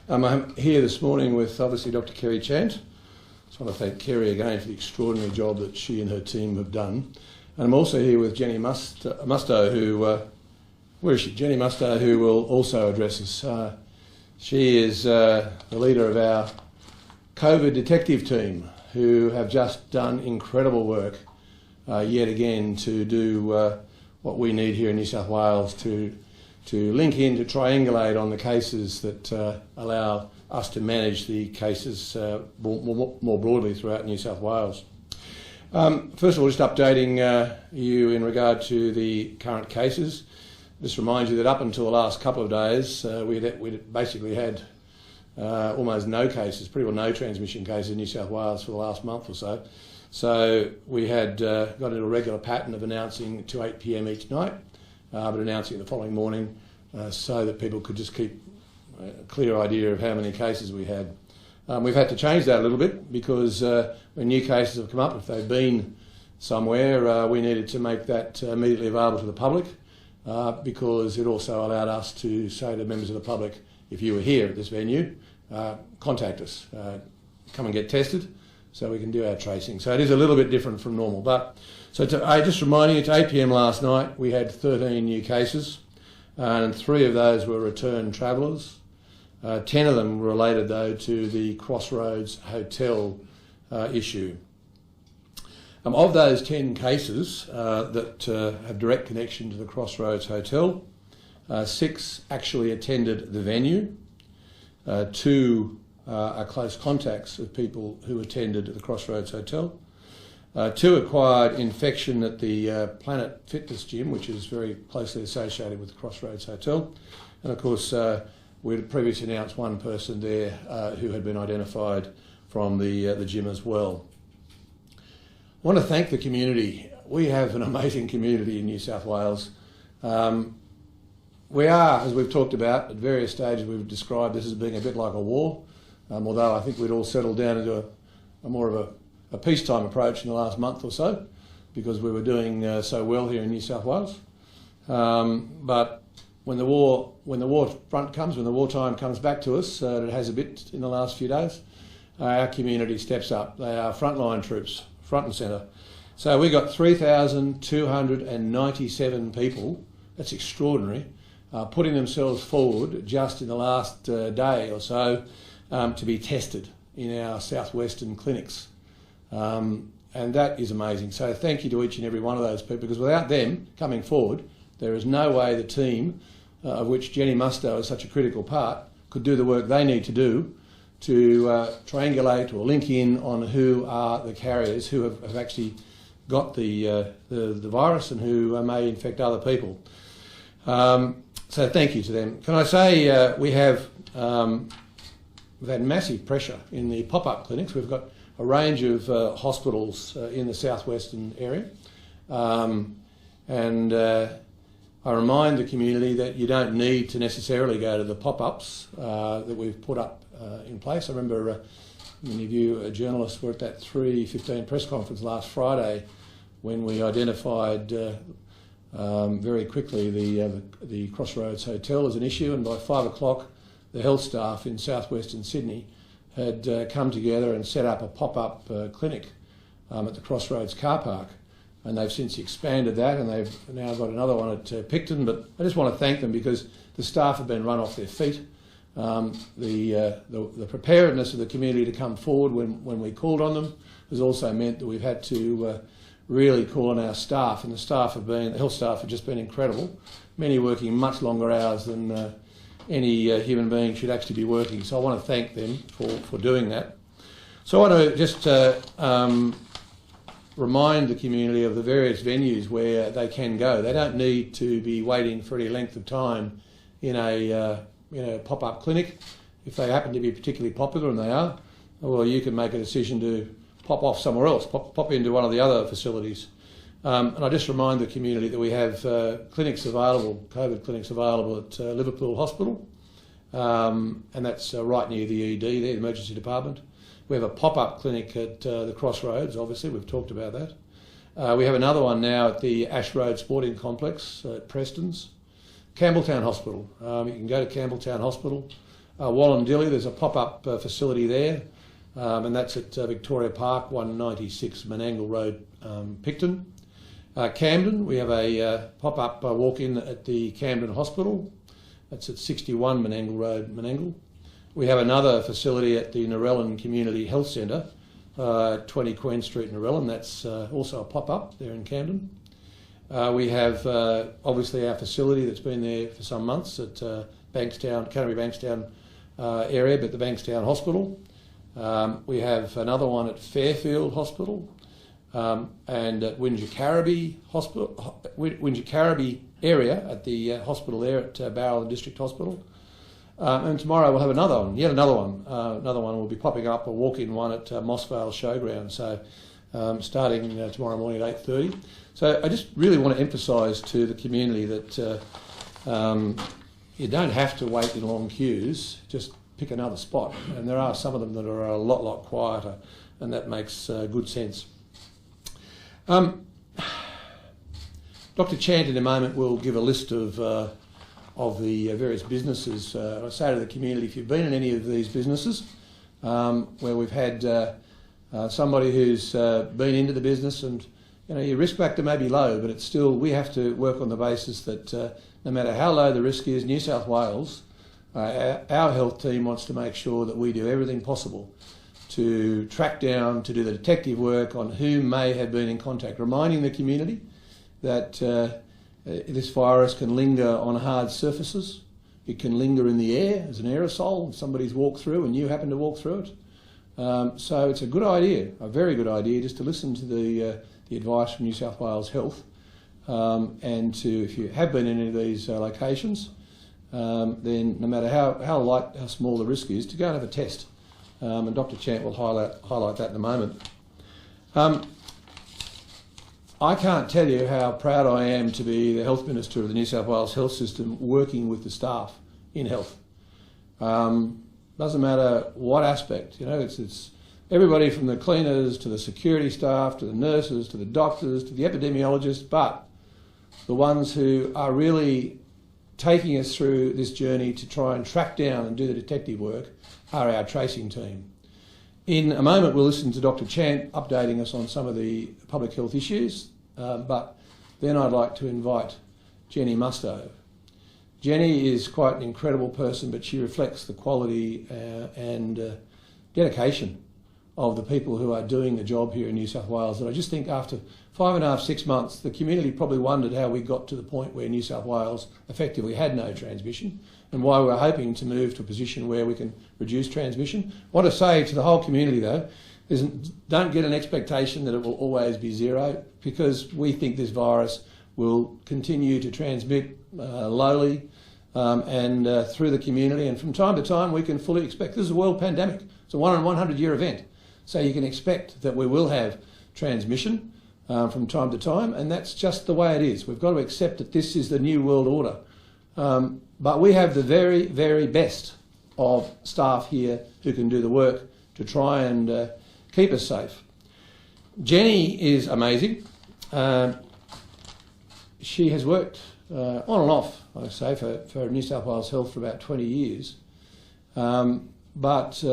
I'm here this morning with obviously Dr. Kerry Chant. I just want to thank Kerry again for the extraordinary job that she and her team have done. And I'm also here with Jenny Musto, who, where is she? Jenny Musto, who will also address us. She is the leader of our COVID detective team, who have just done incredible work yet again to do what we need here in New South Wales to link in, to triangulate on the cases that allow us to manage the cases more broadly throughout New South Wales. First of all, just updating you in regard to the current cases. Just remind you that up until the last couple of days, we'd basically had almost no cases, pretty well no transmission cases in New South Wales for the last month or so. So we had got into a regular pattern of announcing to 8 p.m. each night, but announcing it the following morning so that people could just keep a clear idea of how many cases we had. We've had to change that a little bit because when new cases have come up, if they've been somewhere, we needed to make that immediately available to the public because it also allowed us to say to members of the public, if you were here at this venue, contact us, come and get tested so we can do our tracing. So it is a little bit different from normal. But so just reminding you, to 8 p.m. last night, we had 13 new cases, and 3 of those were return travellers. 10 of them were related, though, to the Crossroads Hotel issue. Of those 10 cases that have direct connection to the Crossroads Hotel, 6 actually attended the venue. 2 are close contacts of people who attended the Crossroads Hotel. 2 acquired infection at the Planet Fitness Gym, which is very closely associated with the Crossroads Hotel. And of course, we had previously announced 1 person there who had been identified from the gym as well. I want to thank the community. We have an amazing community in New South Wales. We are, as we've talked about, at various stages we've described this as being a bit like a war, although I think we'd all settled down into a more of a peacetime approach in the last month or so because we were doing so well here in New South Wales. But when the war front comes, when the wartime comes back to us, it has a bit in the last few days, our community steps up. They are frontline troops, front and centre. So we got 3,297 people, that's extraordinary, putting themselves forward just in the last day or so to be tested in our southwestern clinics. And that is amazing. So thank you to each and every one of those people, because without them coming forward, there is no way the team, of which Jenny Musto is such a critical part, could do the work they need to do to triangulate or link in on who are the carriers who have actually got the virus and who may infect other people. So thank you to them. Can I say we've had massive pressure in the pop-up clinics. We've got a range of hospitals in the southwestern area, and I remind the community that you don't need to necessarily go to the pop-ups that we've put up in place. I remember many of you journalists were at that 3:15 press conference last Friday when we identified very quickly the Crossroads Hotel as an issue, and by 5 o'clock the health staff in southwestern Sydney had come together and set up a pop-up clinic at the Crossroads car park. And they've since expanded that, and they've now got another one at Picton. But I just want to thank them because the staff have been run off their feet. The preparedness of the community to come forward when we called on them has also meant that we've had to really call on our staff, and the health staff have just been incredible. Many working much longer hours than any human being should actually be working. So I want to thank them for doing that. So I want to just remind the community of the various venues where they can go. They don't need to be waiting for any length of time in a pop-up clinic. If they happen to be particularly popular, and they are, well, you can make a decision to pop off somewhere else, pop into one of the other facilities. And I just remind the community that we have clinics available, COVID clinics available at Liverpool Hospital, and that's right near the ED there, the emergency department. We have a pop-up clinic at the Crossroads, obviously, we've talked about that. We have another one now at the Ash Road Sporting Complex at Preston's. Campbelltown Hospital, you can go to Campbelltown Hospital. Wallandilly, there's a pop-up facility there, and that's at Victoria Park, 196 Menangle Road, Picton. Camden, we have a pop-up walk-in at the Camden Hospital. That's at 61 Menangle Road, Menangle. We have another facility at the Narellan Community Health Centre, 20 Queen Street, Narellan. That's also a pop-up there in Camden. We have obviously our facility that's been there for some months at Bankstown, Canterbury Bankstown area, but the Bankstown Hospital. We have another one at Fairfield Hospital and at Wingecarribee Hospital, Wingecarribee area at the hospital there at Barrow District Hospital. And tomorrow we'll have another one, yet another one. Another one will be popping up, a walk-in one at Mossvale Showground. So starting tomorrow morning at 8:30. So I just really want to emphasise to the community that you don't have to wait in long queues, just pick another spot. And there are some of them that are a lot quieter, and that makes good sense. Dr. Chant in a moment will give a list of the various businesses. I say to the community, if you've been in any of these businesses where we've had somebody who's been into the business, and your risk factor may be low, but it's still, we have to work on the basis that no matter how low the risk is, New South Wales, our health team wants to make sure that we do everything possible to track down, to do the detective work on who may have been in contact, reminding the community that this virus can linger on hard surfaces. It can linger in the air as an aerosol if somebody's walked through and you happen to walk through it. So it's a good idea, a very good idea, just to listen to the advice from New South Wales Health, and to, if you have been in any of these locations, then no matter how small the risk is, to go and have a test. And Dr. Chant will highlight that in a moment. I can't tell you how proud I am to be the Health Minister of the New South Wales Health System, working with the staff in health. Doesn't matter what aspect, it's everybody from the cleaners to the security staff to the nurses to the doctors to the epidemiologists, but the ones who are really taking us through this journey to try and track down and do the detective work are our tracing team. In a moment we'll listen to Dr. Chant updating us on some of the public health issues, but then I'd like to invite Jenny Mustoe. Jenny is quite an incredible person, but she reflects the quality and dedication of the people who are doing the job here in New South Wales. And I just think after 5.5, 6 months, the community probably wondered how we got to the point where New South Wales effectively had no transmission, and why we're hoping to move to a position where we can reduce transmission. I want to say to the whole community though, don't get an expectation that it will always be zero, because we think this virus will continue to transmit lowly and through the community, and from time to time we can fully expect, this is a world pandemic, it's a 1 in 100 year event, so you can expect that we will have transmission from time to time, and that's just the way it is. We've got to accept that this is the new world order. But we have the very, very best of staff here who can do the work to try and keep us safe. Jenny is amazing. She has worked on and off, I say, for New South Wales Health for about 20 years. But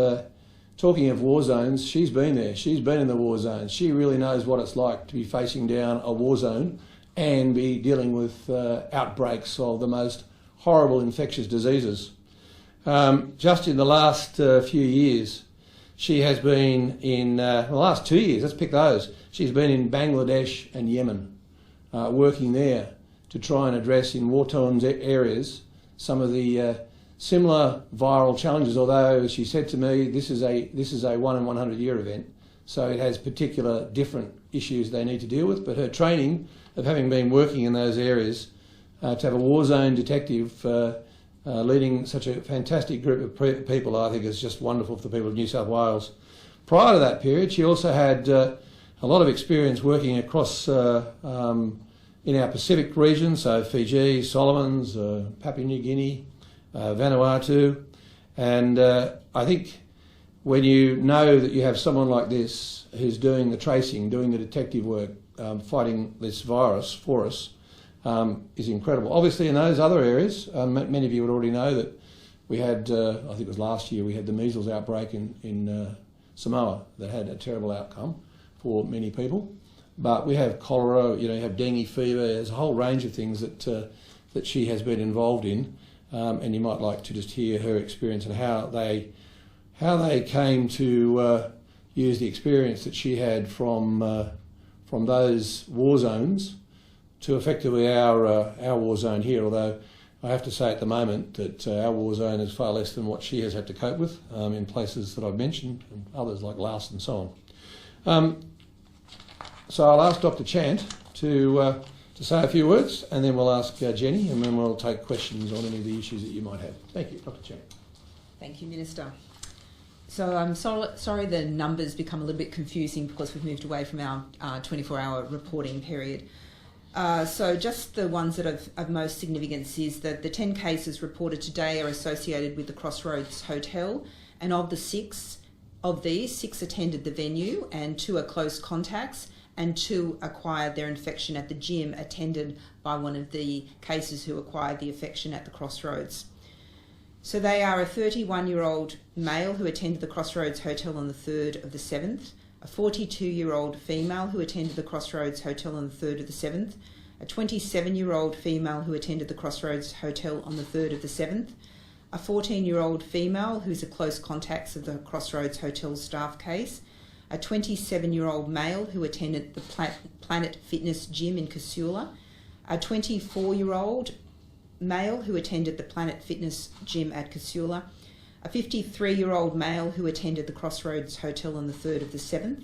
talking of war zones, she's been there. She's been in the war zones. She really knows what it's like to be facing down a war zone and be dealing with outbreaks of the most horrible infectious diseases. Just in the last few years, she has been in the last 2 years, let's pick those, she's been in Bangladesh and Yemen, working there to try and address in war-torn areas some of the similar viral challenges, although she said to me this is a 1 in 100 year event, so it has particular different issues they need to deal with. But her training of having been working in those areas, to have a war zone detective leading such a fantastic group of people, I think is just wonderful for the people of New South Wales. Prior to that period, she also had a lot of experience working across in our Pacific region, so Fiji, Solomons, Papua New Guinea, Vanuatu, and I think when you know that you have someone like this who's doing the tracing, doing the detective work, fighting this virus for us, is incredible. Obviously in those other areas, many of you would already know that we had, I think it was last year, we had the measles outbreak in Samoa that had a terrible outcome for many people. But we have cholera, you have dengue fever. There's a whole range of things that she has been involved in, and you might like to just hear her experience and how they came to use the experience that she had from those war zones to effectively our war zone here. Although I have to say at the moment that our war zone is far less than what she has had to cope with in places that I've mentioned, and others like Laos and so on. So I'll ask Dr. Chant to say a few words, and then we'll ask Jenny, and then we'll take questions on any of the issues that you might have. Thank you, Dr. Chant. Thank you, Minister. So I'm sorry the numbers become a little bit confusing because we've moved away from our 24-hour reporting period. So just the ones that of most significance is that the 10 cases reported today are associated with the Crossroads Hotel, and of these, 6 attended the venue and 2 are close contacts, and 2 acquired their infection at the gym attended by one of the cases who acquired the infection at the Crossroads. So they are a 31-year-old male who attended the Crossroads Hotel on the 3rd of the 7th, a 42-year-old female who attended the Crossroads Hotel on the 3rd of the 7th, a 27-year-old female who attended the Crossroads Hotel on the 3rd of the 7th, a 14-year-old female who is a close contact of the Crossroads Hotel staff case, a 27-year-old male who attended the Planet Fitness Gym in Casula, a 24-year-old male who attended the Planet Fitness Gym at Casula, a 53-year-old male who attended the Crossroads Hotel on the 3rd of the 7th,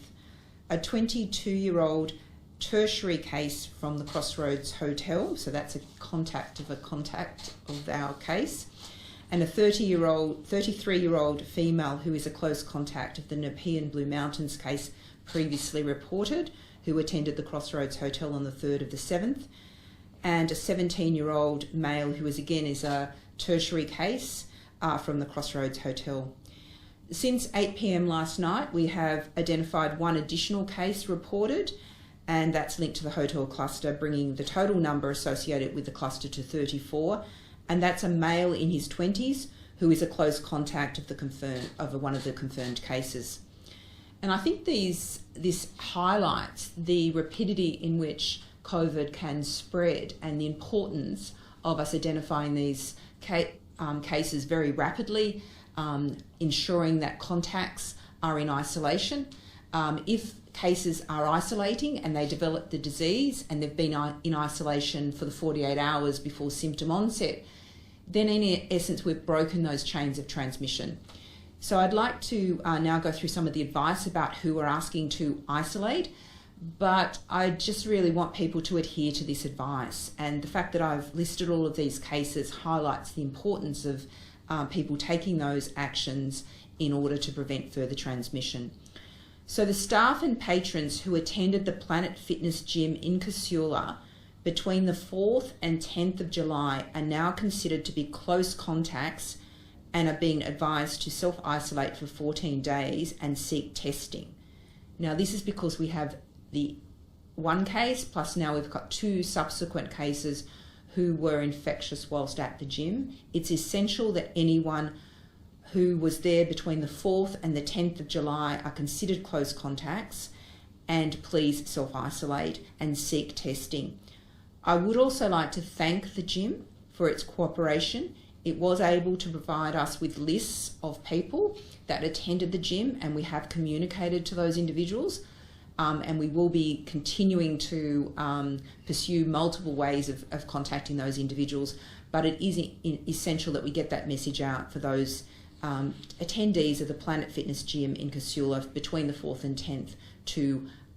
a 22-year-old tertiary case from the Crossroads Hotel, so that's a contact of our case, and a 33-year-old female who is a close contact of the Nepean Blue Mountains case previously reported, who attended the Crossroads Hotel on the 3rd of the 7th, and a 17-year-old male who is a tertiary case from the Crossroads Hotel. Since 8 p.m. last night, we have identified 1 additional case reported, and that's linked to the hotel cluster, bringing the total number associated with the cluster to 34. And that's a male in his 20s who is a close contact of one of the confirmed cases. And I think this highlights the rapidity in which COVID can spread and the importance of us identifying these cases very rapidly, ensuring that contacts are in isolation. If cases are isolating and they develop the disease and they've been in isolation for the 48 hours before symptom onset, then in essence we've broken those chains of transmission. So I'd like to now go through some of the advice about who we're asking to isolate, but I just really want people to adhere to this advice, and the fact that I've listed all of these cases highlights the importance of people taking those actions in order to prevent further transmission. So the staff and patrons who attended the Planet Fitness Gym in Casula between the 4th and 10th of July are now considered to be close contacts and are being advised to self-isolate for 14 days and seek testing. Now this is because we have the 1 case, plus now we've got 2 subsequent cases who were infectious whilst at the gym. It's essential that anyone who was there between the 4th and the 10th of July are considered close contacts, and please self-isolate and seek testing. I would also like to thank the gym for its cooperation. It was able to provide us with lists of people that attended the gym, and we have communicated to those individuals, and we will be continuing to pursue multiple ways of contacting those individuals, but it is essential that we get that message out for those attendees of the Planet Fitness Gym in Casula between the 4th and 10th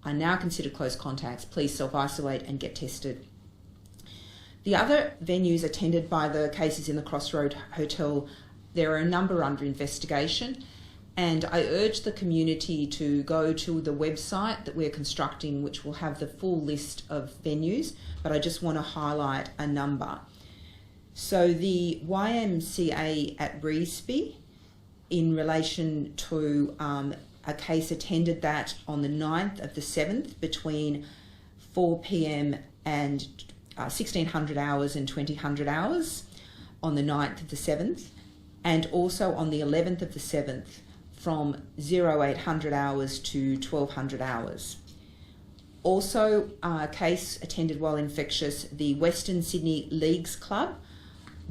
are now considered close contacts. Please self-isolate and get tested. The other venues attended by the cases in the Crossroads Hotel, there are a number under investigation, and I urge the community to go to the website that we're constructing, which will have the full list of venues, but I just want to highlight a number. So the YMCA at Revesby, in relation to a case attended that on the 9th of the 7th between 4 p.m. and 1600 hours and 2000 hours on the 9th of the 7th, and also on the 11th of the 7th from 0800 hours to 1200 hours. Also, a case attended while infectious, the Western Sydney Leagues Club,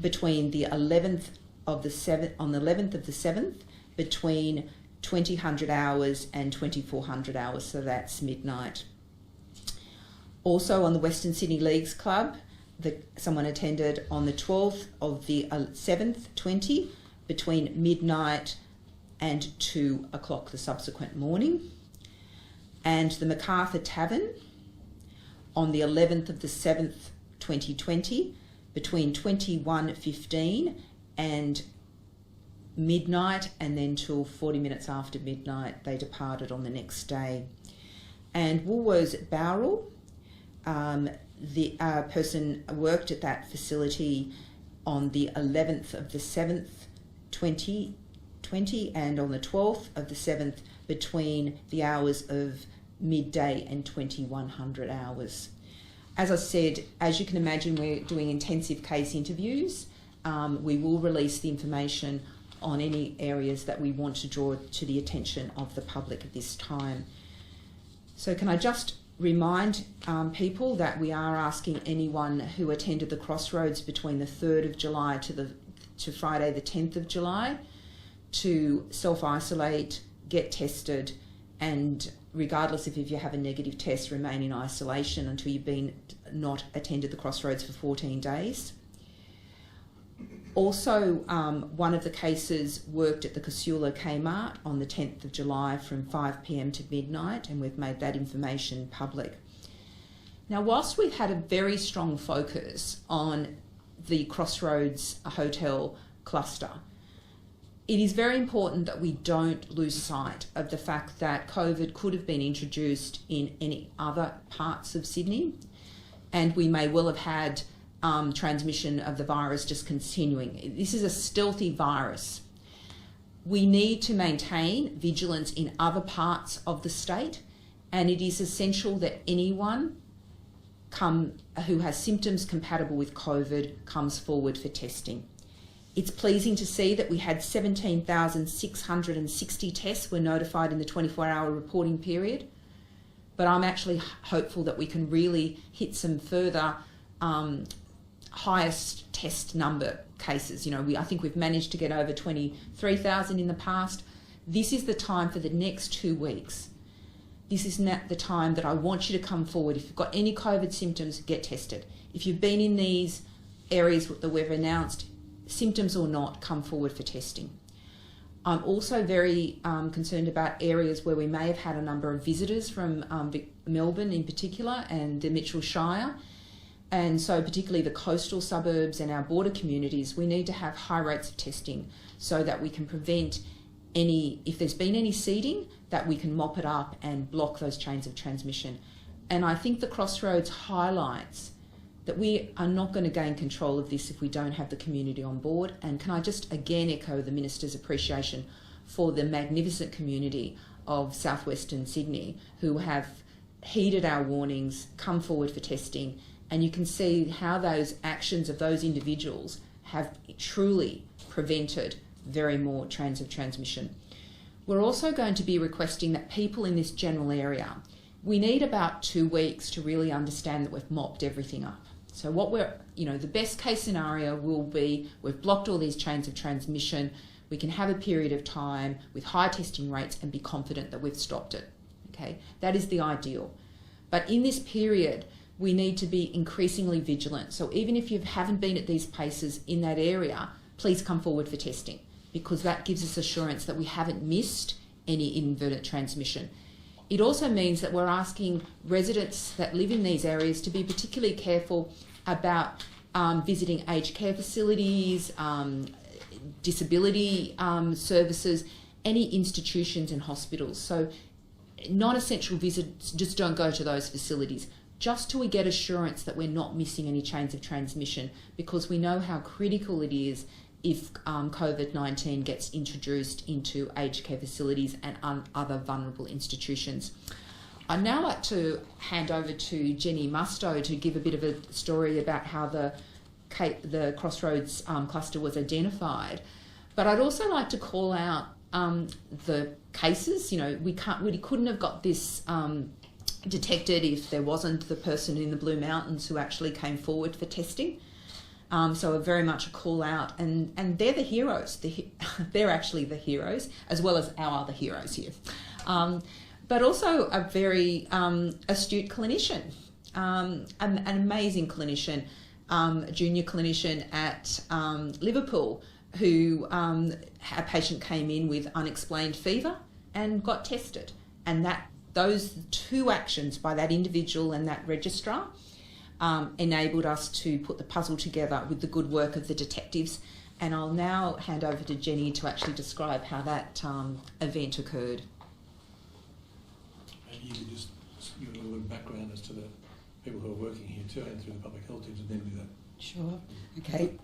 between the 11th of the 7th, on the 11th of the 7th, between 2000 hours and 2400 hours, so that's midnight. Also on the Western Sydney Leagues Club, someone attended on the 12th of the 7th, 20, between midnight and 2 o'clock the subsequent morning. And the MacArthur Tavern on the 11th of the 7th, 2020, between 21:15 and midnight, and then till 40 minutes after midnight they departed on the next day. And Woolworths Bowral, the person worked at that facility on the 11th of the 7th, 2020, and on the 12th of the 7th between the hours of midday and 2100 hours. As I said, as you can imagine, we're doing intensive case interviews. We will release the information on any areas that we want to draw to the attention of the public at this time. So can I just remind people that we are asking anyone who attended the Crossroads between the 3rd of July to Friday the 10th of July to self-isolate, get tested, and regardless if you have a negative test, remain in isolation until you've not attended the Crossroads for 14 days. Also, one of the cases worked at the Casula Kmart on the 10th of July from 5 p.m. to midnight, and we've made that information public. Now, whilst we've had a very strong focus on the Crossroads Hotel cluster, it is very important that we don't lose sight of the fact that COVID could have been introduced in any other parts of Sydney, and we may well have had transmission of the virus just continuing. This is a stealthy virus. We need to maintain vigilance in other parts of the state, and it is essential that anyone who has symptoms compatible with COVID comes forward for testing. It's pleasing to see that we had 17,660 tests were notified in the 24-hour reporting period, but I'm actually hopeful that we can really hit some further highest test number cases. I think we've managed to get over 23,000 in the past. This is the time for the next 2 weeks. This is not the time that I want you to come forward. If you've got any COVID symptoms, get tested. If you've been in these areas that we've announced, symptoms or not, come forward for testing. I'm also very concerned about areas where we may have had a number of visitors from Melbourne in particular and the Mitchell Shire. And so particularly the coastal suburbs and our border communities, we need to have high rates of testing so that we can prevent if there's been any seeding, that we can mop it up and block those chains of transmission. And I think the Crossroads highlights that we are not going to gain control of this if we don't have the community on board. And can I just again echo the Minister's appreciation for the magnificent community of southwestern Sydney who have heeded our warnings, come forward for testing, and you can see how those actions of those individuals have truly prevented very more chains of transmission. We're also going to be requesting that people in this general area, we need about 2 weeks to really understand that we've mopped everything up. So the best case scenario will be we've blocked all these chains of transmission, we can have a period of time with high testing rates and be confident that we've stopped it. Okay, that is the ideal. But in this period, we need to be increasingly vigilant. So even if you haven't been at these places in that area, please come forward for testing, because that gives us assurance that we haven't missed any inadvertent transmission. It also means that we're asking residents that live in these areas to be particularly careful about visiting aged care facilities, disability services, any institutions and hospitals. So non-essential visits, just don't go to those facilities, just till we get assurance that we're not missing any chains of transmission, because we know how critical it is if COVID-19 gets introduced into aged care facilities and other vulnerable institutions. I'd now like to hand over to Jenny Mustoe to give a bit of a story about how the Crossroads cluster was identified. But I'd also like to call out the cases. We couldn't have got this detected if there wasn't the person in the Blue Mountains who actually came forward for testing. So very much a call out, and they're the heroes. They're actually the heroes, as well as our other heroes here. But also a very astute clinician, an amazing clinician, a junior clinician at Liverpool, who a patient came in with unexplained fever and got tested. And those two actions by that individual and that registrar enabled us to put the puzzle together with the good work of the detectives. And I'll now hand over to Jenny to actually describe how that event occurred. Maybe you could just give a little bit of background as to the people who are working here too and through the public health teams, and then do that. Sure. Okay.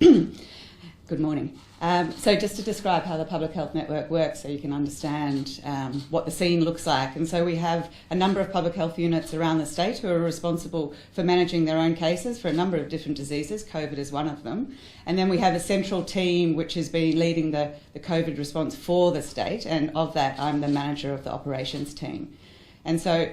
Good morning. So just to describe how the Public Health Network works so you can understand what the scene looks like. And so we have a number of public health units around the state who are responsible for managing their own cases for a number of different diseases. COVID is one of them. And then we have a central team which has been leading the COVID response for the state, and of that I'm the manager of the operations team. And so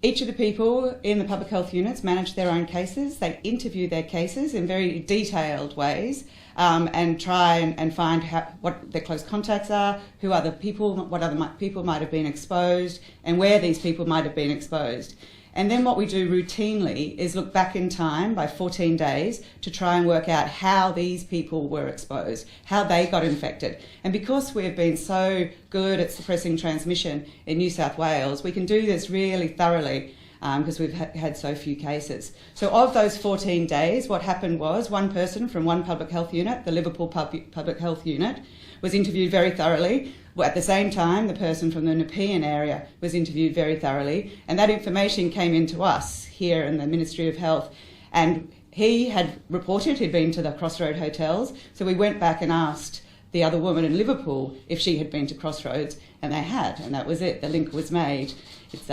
each of the people in the public health units manage their own cases. They interview their cases in very detailed ways and try and find what their close contacts are, who other people, what other people might have been exposed, and where these people might have been exposed. And then what we do routinely is look back in time by 14 days to try and work out how these people were exposed, how they got infected. And because we've been so good at suppressing transmission in New South Wales, we can do this really thoroughly because we've had so few cases. So of those 14 days, what happened was one person from one public health unit, the Liverpool Public Health Unit, was interviewed very thoroughly. At the same time, the person from the Nepean area was interviewed very thoroughly, and that information came into us here in the Ministry of Health. And he had reported he'd been to the Crossroad hotels, so we went back and asked the other woman in Liverpool if she had been to Crossroads, and they had, and that was it. The link was made. It's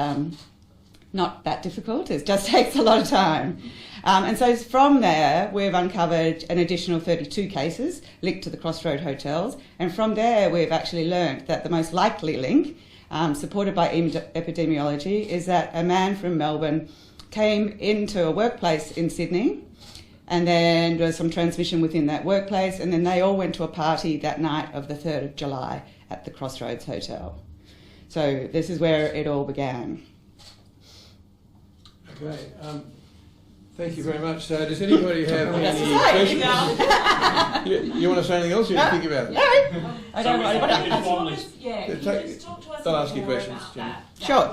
not that difficult, it just takes a lot of time. And so from there, we've uncovered an additional 32 cases linked to the Crossroad hotels. And from there, we've actually learnt that the most likely link, supported by epidemiology, is that a man from Melbourne came into a workplace in Sydney, and then there was some transmission within that workplace, and then they all went to a party that night of the 3rd of July at the Crossroads Hotel. So this is where it all began. Okay. Thank you very much. So does anybody have any questions? You want to say anything else? You need to think about it. No, I don't want just talk to us They'll ask you more questions, about Jenny. Sure.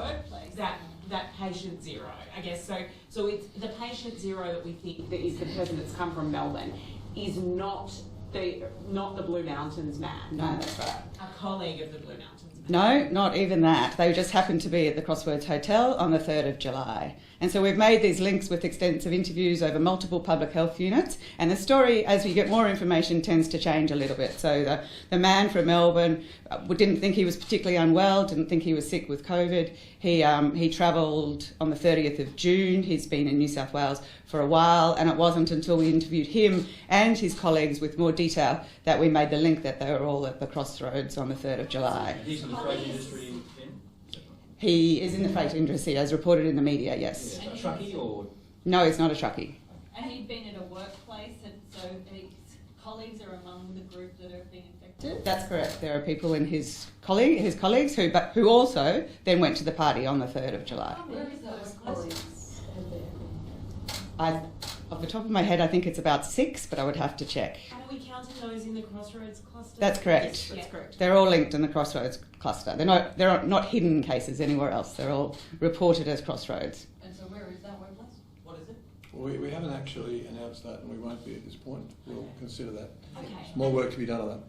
That patient zero, I guess. So it's the patient zero that we think that is the person that's come from Melbourne is not the Blue Mountains man. No, that's right. A colleague of the Blue Mountains man. No, not even that. They just happened to be at the Crossroads Hotel on the 3rd of July. And so we've made these links with extensive interviews over multiple public health units. And the story, as we get more information, tends to change a little bit. So the man from Melbourne didn't think he was particularly unwell, didn't think he was sick with COVID. He travelled on the 30th of June. He's been in New South Wales for a while. And it wasn't until we interviewed him and his colleagues with more detail that we made the link that they were all at the Crossroads on the 3rd of July. He's in the freight industry, then? He is in the freight industry, as reported in the media, yes. Yeah, a truckie or...? No, he's not a truckie. And he'd been at a workplace, and so his colleagues are among the group that have been infected? That's correct. There are people in his colleagues who also then went to the party on the 3rd of July. Where is those colleagues? Off the top of my head, I think it's about 6, but I would have to check. And are we counting those in the Crossroads cluster? That's correct. Yes, that's correct. They're all linked in the Crossroads cluster. They're not hidden cases anywhere else. They're all reported as Crossroads. And so where is that workplace? What is it? We haven't actually announced that, and we won't be at this point. We'll consider that. Okay. There's more work to be done on that.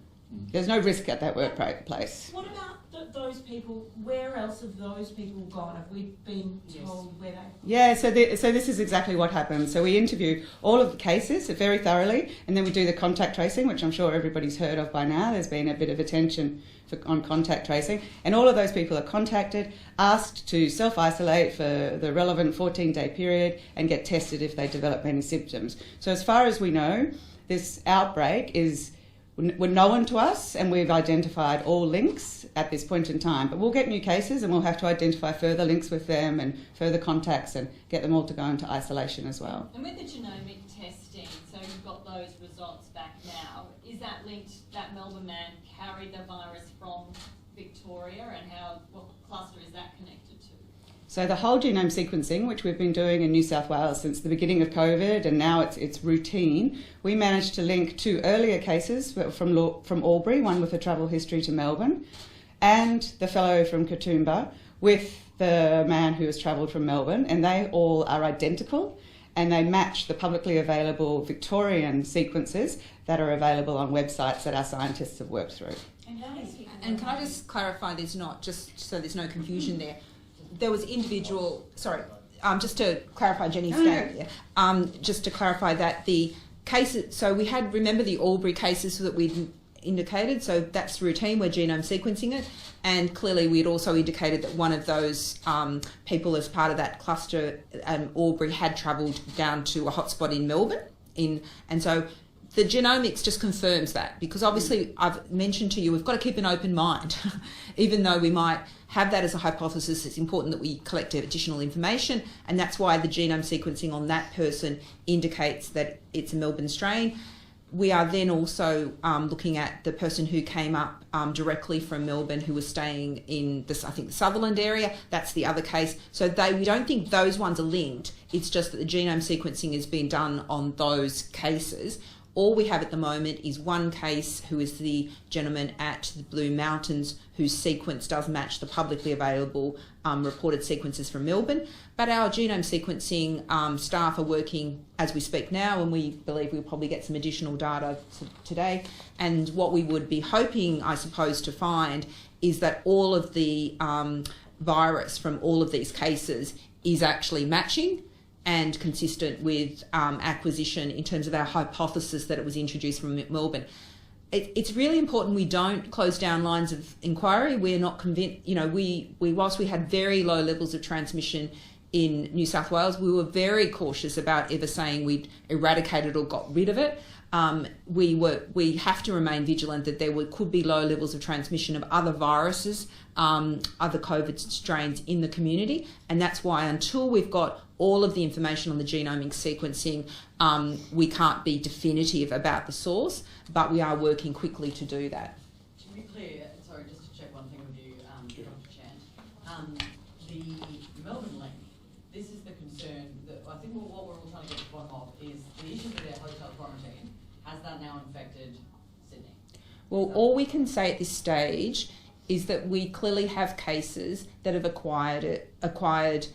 There's no risk at that workplace. What about those people? Where else have those people gone? Have we been told where they? Yeah, so this is exactly what happens. So we interview all of the cases very thoroughly, and then we do the contact tracing, which I'm sure everybody's heard of by now. There's been a bit of attention on contact tracing, and all of those people are contacted, asked to self-isolate for the relevant 14-day period and get tested if they develop any symptoms. So as far as we know, this outbreak is were known to us, and we've identified all links at this point in time. But we'll get new cases and we'll have to identify further links with them and further contacts and get them all to go into isolation as well. And with the genomic testing, so you've got those results back now, is that linked, that Melbourne man carried the virus from Victoria, and what cluster is that connected to? So the whole genome sequencing, which we've been doing in New South Wales since the beginning of COVID, and now it's routine, we managed to link 2 earlier cases from Albury, one with a travel history to Melbourne, and the fellow from Katoomba with the man who has travelled from Melbourne, and they all are identical, and they match the publicly available Victorian sequences that are available on websites that our scientists have worked through. And can I just clarify, there's not, just so there's no confusion there, there was individual, just to clarify Jenny's statement, just to clarify that the cases, so we had, remember the Albury cases that we'd indicated, so that's routine, we're genome sequencing it, and clearly we'd also indicated that one of those people as part of that cluster, Albury, had travelled down to a hotspot in Melbourne, and so the genomics just confirms that, because obviously I've mentioned to you we've got to keep an open mind. Even though we might have that as a hypothesis, it's important that we collect additional information, and that's why the genome sequencing on that person indicates that it's a Melbourne strain. We are then also looking at the person who came up directly from Melbourne, who was staying in I think the Sutherland area. That's the other case. So we don't think those ones are linked. It's just that the genome sequencing has been done on those cases. All we have at the moment is one case, who is the gentleman at the Blue Mountains, whose sequence does match the publicly available reported sequences from Melbourne. But our genome sequencing staff are working as we speak now, and we believe we'll probably get some additional data today. And what we would be hoping, I suppose, to find is that all of the virus from all of these cases is actually matching and consistent with acquisition in terms of our hypothesis that it was introduced from Melbourne. It's really important we don't close down lines of inquiry. We're not convinced, whilst we had very low levels of transmission in New South Wales, we were very cautious about ever saying we'd eradicated or got rid of it. We have to remain vigilant that there could be low levels of transmission of other viruses, other COVID strains in the community, and that's why until we've got all of the information on the genomic sequencing, we can't be definitive about the source, but we are working quickly to do that. To be clear, sorry, just to check one thing with you, Dr. Chant. The Melbourne link, this is the concern that I think what we're all trying to get to the bottom of is the issue with their hotel quarantine. Has that now infected Sydney? Well, all we can say at this stage is that we clearly have cases that have acquired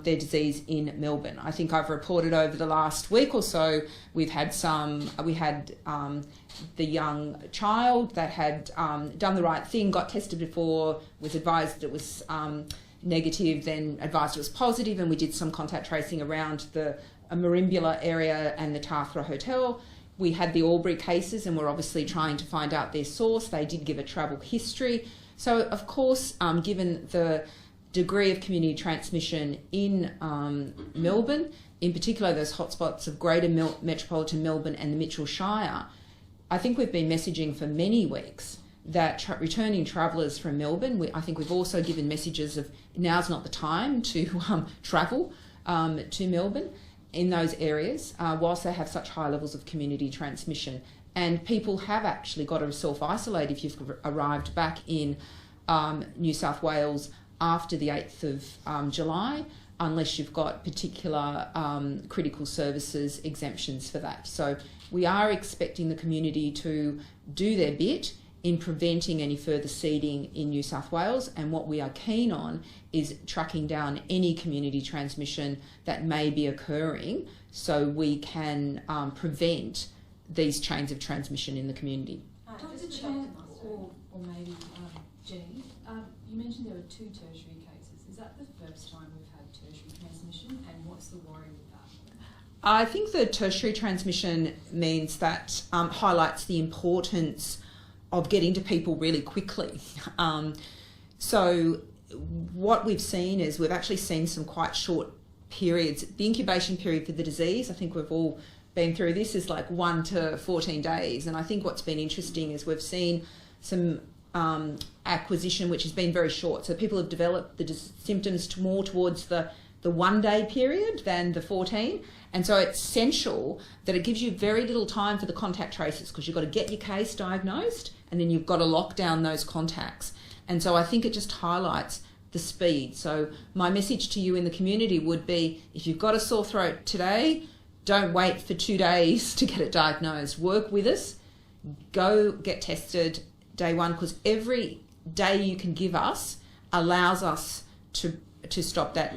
their disease in Melbourne. I think I've reported over the last week or so, we had the young child that had done the right thing, got tested before, was advised that it was negative, then advised it was positive, and we did some contact tracing around the Merimbula area and the Tathra Hotel. We had the Albury cases, and we're obviously trying to find out their source. They did give a travel history. So, of course, given the degree of community transmission in Melbourne, in particular those hotspots of Greater Metropolitan Melbourne and the Mitchell Shire, I think we've been messaging for many weeks that returning travellers from Melbourne, I think we've also given messages of now's not the time to travel to Melbourne in those areas, whilst they have such high levels of community transmission. And people have actually got to self-isolate if you've arrived back in New South Wales after the 8th of July, unless you've got particular critical services exemptions for that. So we are expecting the community to do their bit in preventing any further seeding in New South Wales, and what we are keen on is tracking down any community transmission that may be occurring so we can prevent these chains of transmission in the community. Dr. Chant, or maybe Jenny, you mentioned there were 2 tertiary cases. Is that the first time we've had tertiary transmission, and what's the worry with that? I think the tertiary transmission means that highlights the importance of getting to people really quickly. So what we've seen is we've actually seen some quite short periods. The incubation period for the disease, I think we've all been through this is like 1 to 14 days. And I think what's been interesting is we've seen some acquisition which has been very short. So people have developed the symptoms more towards the 1 day period than the 14. And so it's essential that it gives you very little time for the contact tracers, because you've got to get your case diagnosed and then you've got to lock down those contacts. And so I think it just highlights the speed. So my message to you in the community would be, if you've got a sore throat today, don't wait for 2 days to get it diagnosed. Work with us, go get tested day one, because every day you can give us allows us to stop that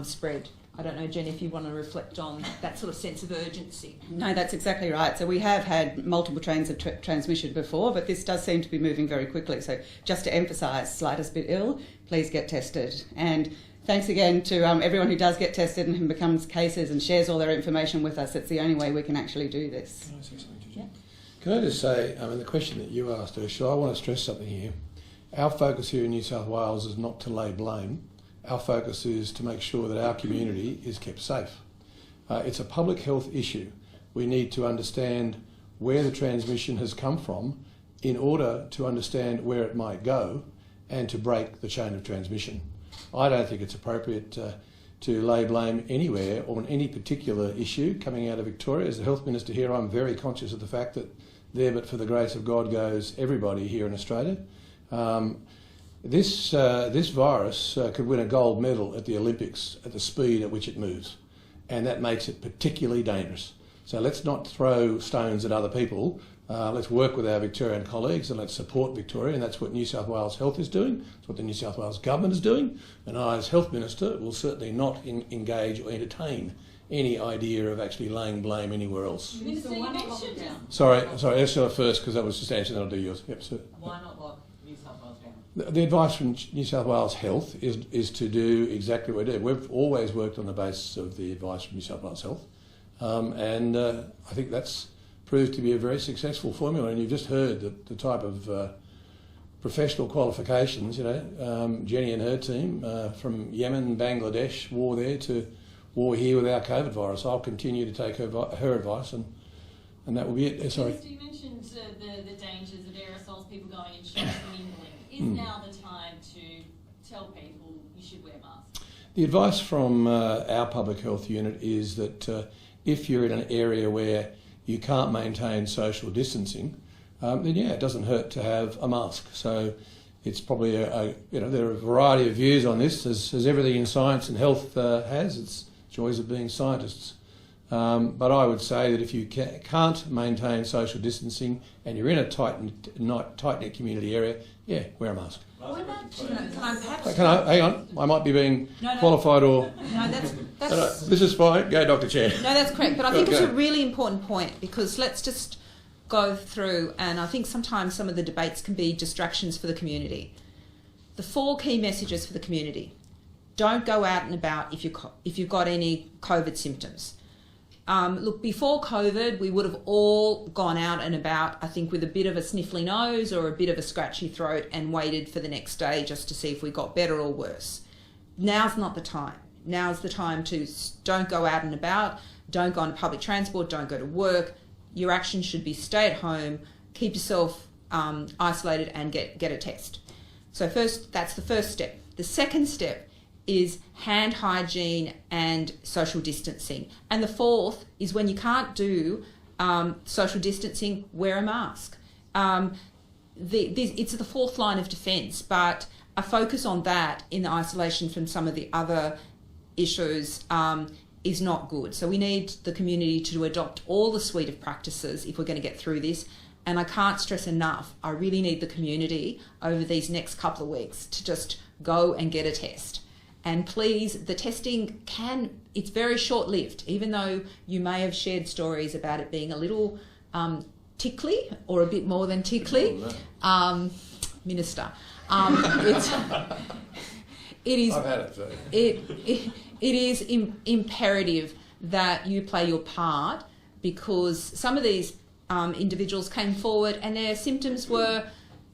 spread. I don't know, Jen, if you want to reflect on that sort of sense of urgency. No, that's exactly right. So we have had multiple trains of transmission before, but this does seem to be moving very quickly. So just to emphasise, slightest bit ill, please get tested. And thanks again to everyone who does get tested and who becomes cases and shares all their information with us. It's the only way we can actually do this. Can I say something to you? Yeah. Can I just say, the question that you asked, Ursula, I want to stress something here. Our focus here in New South Wales is not to lay blame. Our focus is to make sure that our community is kept safe. It's a public health issue. We need to understand where the transmission has come from in order to understand where it might go and to break the chain of transmission. I don't think it's appropriate to lay blame anywhere on any particular issue coming out of Victoria. As the Health Minister here, I'm very conscious of the fact that there but for the grace of God goes everybody here in Australia. This virus could win a gold medal at the Olympics at the speed at which it moves, and that makes it particularly dangerous. So let's not throw stones at other people. Let's work with our Victorian colleagues and let's support Victoria, and that's what New South Wales Health is doing. It's what the New South Wales Government is doing, and I as Health Minister will certainly not engage or entertain any idea of actually laying blame anywhere else. Minister, you mentioned Sorry, Ursula first, because I was just answering, then I'll do yours. Yep, sir. Why not lock New South Wales down? The advice from New South Wales Health is to do exactly what we do. We've always worked on the basis of the advice from New South Wales Health, and I think that's proved to be a very successful formula. And you've just heard the type of professional qualifications, Jenny and her team from Yemen, Bangladesh, war there to war here with our COVID virus. I'll continue to take her advice, and that will be it. Sorry. Minister, you mentioned the dangers of aerosols, people going in shops and mingling. Is now the time to tell people you should wear masks? The advice from our public health unit is that if you're in an area where you can't maintain social distancing, then it doesn't hurt to have a mask. So it's probably there are a variety of views on this, as everything in science and health has its joys of being scientists. But I would say that if you can't maintain social distancing and you're in a tight-knit community area, wear a mask. Hang on, I might be being qualified or... No, that's this is fine. Go, Dr. Chant. No, that's correct. But I think it's a really important point, because let's just go through, and I think sometimes some of the debates can be distractions for the community. The 4 key messages for the community. Don't go out and about if you've got any COVID symptoms. Look, before COVID, we would have all gone out and about, I think, with a bit of a sniffly nose or a bit of a scratchy throat and waited for the next day just to see if we got better or worse. Now's not the time. Now's the time to don't go out and about, don't go on public transport, don't go to work. Your action should be stay at home, keep yourself isolated and get a test. So that's the first step. The second step is hand hygiene and social distancing. And the fourth is when you can't do social distancing, wear a mask. It's the fourth line of defence, but a focus on that in isolation from some of the other issues is not good. So we need the community to adopt all the suite of practices if we're going to get through this. And I can't stress enough, I really need the community over these next couple of weeks to just go and get a test. And please, the testing it's very short-lived, even though you may have shared stories about it being a little tickly or a bit more than tickly. Minister, it is. I've had it, so. It is imperative that you play your part, because some of these individuals came forward and their symptoms were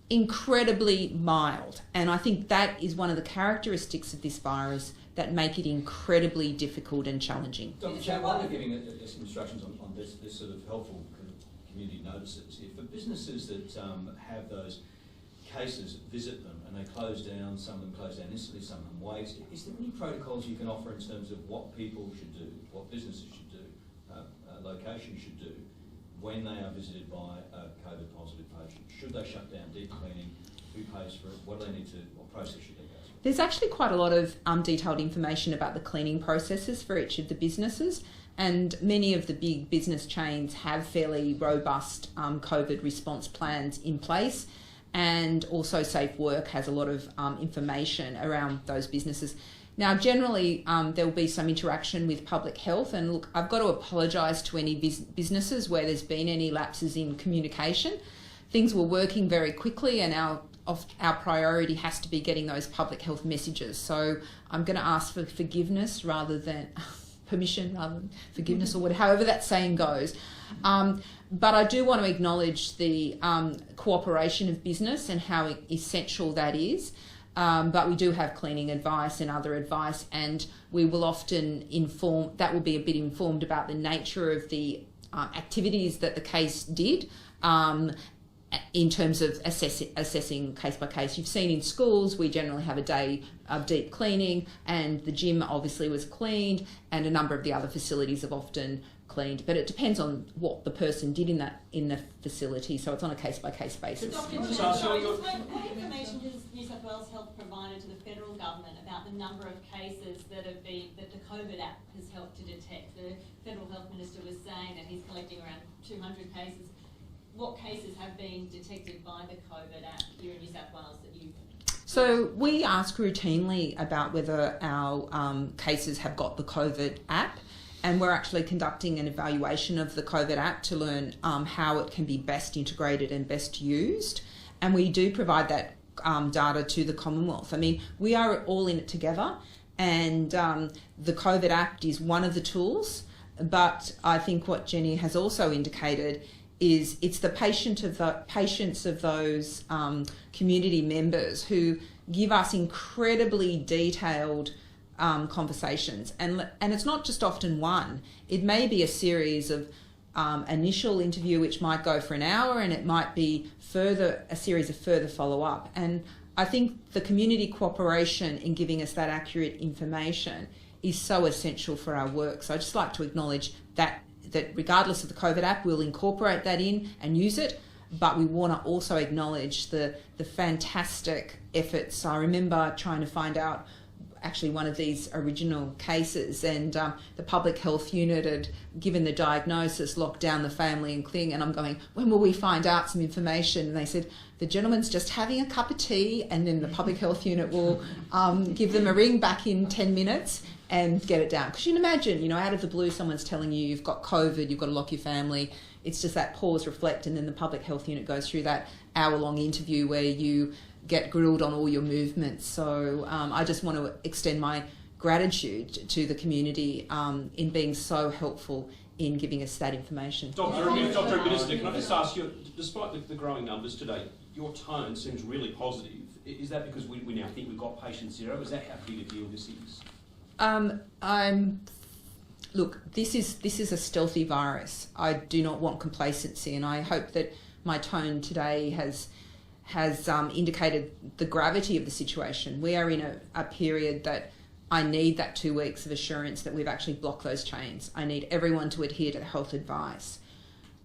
incredibly mild, and I think that is one of the characteristics of this virus, that make it incredibly difficult and challenging. Dr. Chant, while you're giving us instructions on this sort of helpful community notices, if for businesses that have those cases, visit them and they close down, some of them close down instantly, some of them wait, is there any protocols you can offer in terms of what people should do, what businesses should do, locations should do when they are visited by a COVID positive patient? Should they shut down, deep cleaning? Who pays for it? What do they need to, what process should they go through? There's actually quite a lot of detailed information about the cleaning processes for each of the businesses, and many of the big business chains have fairly robust COVID response plans in place, and also Safe Work has a lot of information around those businesses. Now, generally, there will be some interaction with public health, and look, I've got to apologise to any businesses where there's been any lapses in communication. Things were working very quickly, and our priority has to be getting those public health messages. So I'm going to ask for forgiveness rather than permission, rather than forgiveness, or whatever, however that saying goes. But I do want to acknowledge the cooperation of business and how essential that is. But we do have cleaning advice and other advice, and we will often that will be a bit informed about the nature of the activities that the case did. In terms of assessing case by case. You've seen in schools, we generally have a day of deep cleaning, and the gym obviously was cleaned, and a number of the other facilities have often cleaned. But it depends on what the person did in the facility, so it's on a case by case basis. Dr. What information has New South Wales Health provided to the federal government about the number of cases that the COVID app has helped to detect? The federal health minister was saying that he's collecting around 200 cases. What cases have been detected by the COVID app here in New South Wales that you? So we ask routinely about whether our cases have got the COVID app, and we're actually conducting an evaluation of the COVID app to learn how it can be best integrated and best used. And we do provide that data to the Commonwealth. I mean, we are all in it together, and the COVID app is one of the tools, but I think what Jenny has also indicated is it's the patients of those community members who give us incredibly detailed conversations, and it's not just often one. It may be a series of initial interview which might go for an hour, and it might be a series of further follow-up. And I think the community cooperation in giving us that accurate information is so essential for our work. So I'd just like to acknowledge that regardless of the COVID app, we'll incorporate that in and use it, but we want to also acknowledge the fantastic efforts. I remember trying to find out actually one of these original cases, and the public health unit had given the diagnosis, locked down the family and thing, and I'm going, when will we find out some information? And they said, the gentleman's just having a cup of tea, and then the public health unit will give them a ring back in 10 minutes and get it down. Because you can imagine, out of the blue, someone's telling you you've got COVID, you've got to lock your family. It's just that pause, reflect, and then the public health unit goes through that hour-long interview where you get grilled on all your movements. So I just want to extend my gratitude to the community in being so helpful in giving us that information. Dr. Minister, can I just ask you, despite the growing numbers today, your tone seems really positive. Is that because we now think we've got patient zero? Is that how big a deal this is? Look, this is a stealthy virus. I do not want complacency, and I hope that my tone today has indicated the gravity of the situation. We are in a period that I need that 2 weeks of assurance that we've actually blocked those chains. I need everyone to adhere to the health advice.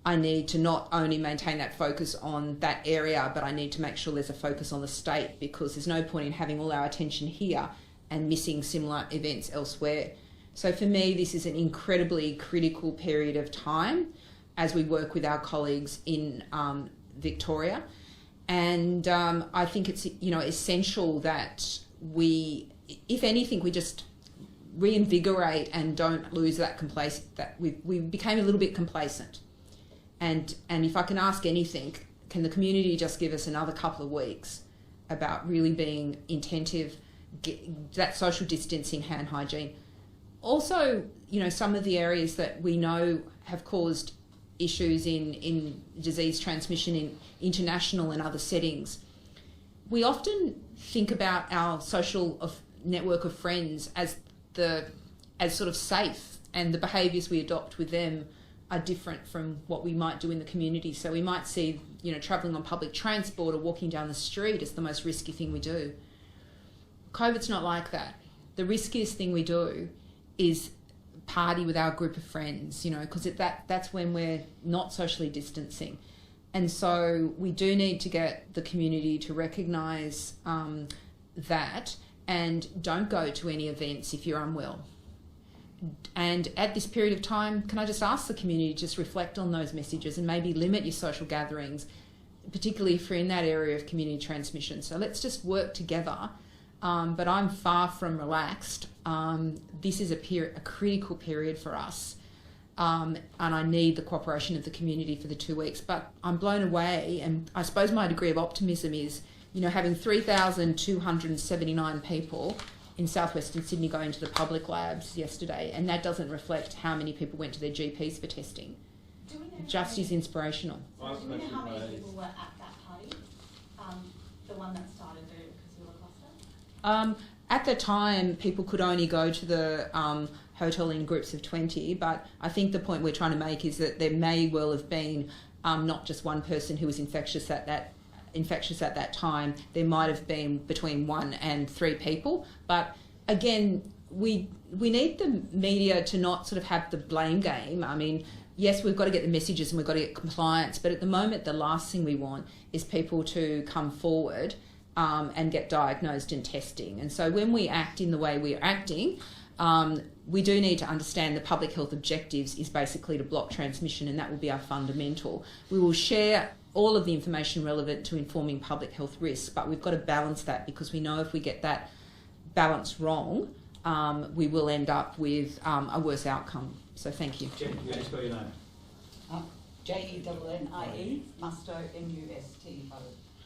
I need to not only maintain that focus on that area, but I need to make sure there's a focus on the state, because there's no point in having all our attention here and missing similar events elsewhere. So for me, this is an incredibly critical period of time as we work with our colleagues in Victoria. And I think it's essential that we, if anything, we just reinvigorate and don't lose that we became a little bit complacent. And if I can ask anything, can the community just give us another couple of weeks about really being attentive, that social distancing, hand hygiene. Also, some of the areas that we know have caused issues in disease transmission in international and other settings. We often think about our social network of friends as sort of safe, and the behaviours we adopt with them are different from what we might do in the community. So we might see, travelling on public transport or walking down the street as the most risky thing we do. COVID's not like that. The riskiest thing we do is party with our group of friends, because that's when we're not socially distancing. And so we do need to get the community to recognise that, and don't go to any events if you're unwell. And at this period of time, can I just ask the community to just reflect on those messages and maybe limit your social gatherings, particularly if you're in that area of community transmission. So let's just work together. But I'm far from relaxed. This is a critical period for us. And I need the cooperation of the community for the 2 weeks. But I'm blown away, and I suppose my degree of optimism is, having 3,279 people in southwestern Sydney going to the public labs yesterday, and that doesn't reflect how many people went to their GPs for testing. Just is inspirational. Do we know how many people were at that party? The one that started the Casula cluster? At the time, people could only go to the hotel in groups of 20, but I think the point we're trying to make is that there may well have been not just one person who was infectious at that time. There might have been between 1 and 3 people. But again, we need the media to not sort of have the blame game. I mean, yes, we've got to get the messages and we've got to get compliance, but at the moment, the last thing we want is people to come forward and get diagnosed and testing. And so when we act in the way we are acting, we do need to understand the public health objectives is basically to block transmission, and that will be our fundamental. We will share all of the information relevant to informing public health risks, but we've got to balance that, because we know if we get that balance wrong, we will end up with a worse outcome. So thank you. Jen, you spell your name? Jennie, Musto, M-U-S-T-O.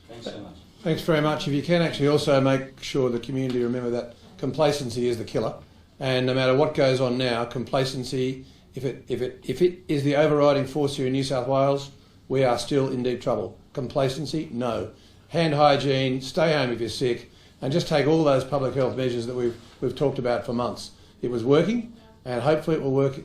Thanks so much. Thanks very much. If you can actually also make sure the community remember that complacency is the killer, and no matter what goes on now, complacency, if it is the overriding force here in New South Wales, we are still in deep trouble. Complacency, no. Hand hygiene, stay home if you're sick, and just take all those public health measures that we've talked about for months. It was working, and hopefully it will work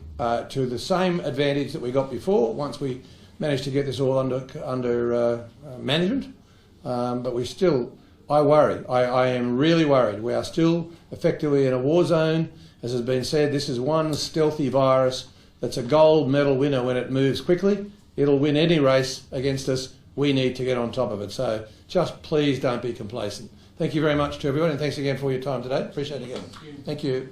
to the same advantage that we got before once we managed to get this all under management. But we still, I worry. I am really worried. We are still effectively in a war zone. As has been said, this is one stealthy virus that's a gold medal winner when it moves quickly. It'll win any race against us. We need to get on top of it. So just please don't be complacent. Thank you very much to everyone, and thanks again for your time today. Appreciate it again. Thank you.